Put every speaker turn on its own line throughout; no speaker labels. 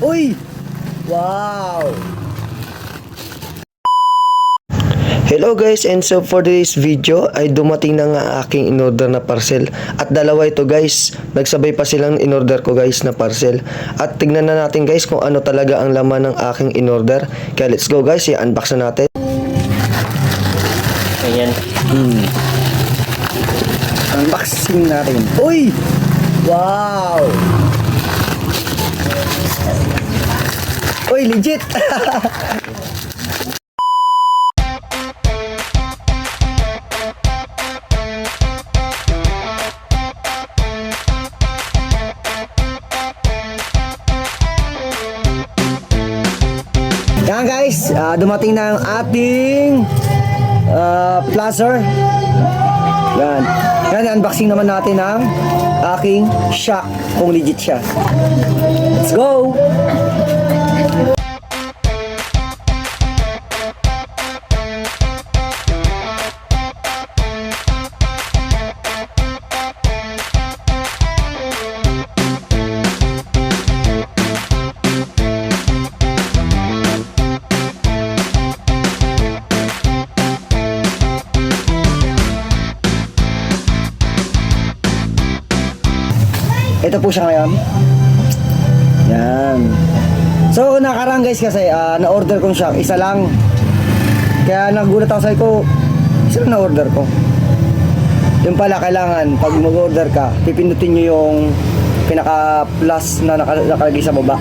Uy! Wow!
Hello guys, and so for today's video ay dumating na nga aking in-order na parcel. At dalawa ito guys, nagsabay pa silang in-order ko guys na parcel. At tignan na natin guys kung ano talaga ang laman ng aking in-order. Kaya let's go guys, i-unbox na natin.
Ayan.
Unboxing natin. Uy! Wow! Uy, legit! Yan guys, dumating na ang ating placer. Yan. Yan, unboxing naman natin ang aking shock kung legit siya. Let's go! Ito po siya ngayon. Yan. So, nakaraan guys kasi na-order kong siya. Isa lang. Kaya nagulat ako sa ko, isa lang na-order ko. Yung pala, kailangan, pag mag-order ka, pipindutin nyo yung pinaka-plus na nakalagay sa baba.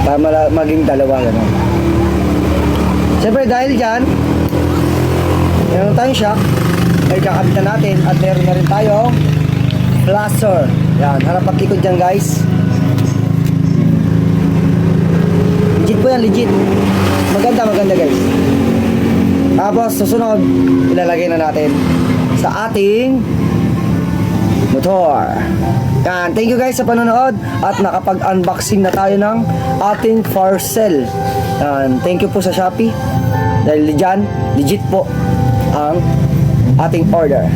Para maging dalawa. Gano'n. Siyempre, dahil dyan, meron tayong shock. Ay, kakabitan natin. At meron na rin tayo plaster. Yan, harap at likod dyan guys. Legit po yan, legit. Maganda guys. Tapos susunod, ilalagay na natin sa ating motor. Yan, thank you guys sa panonood. At nakapag-unboxing na tayo ng ating parcel. Yan, thank you po sa Shopee. Dahil dyan, legit po ang ating order.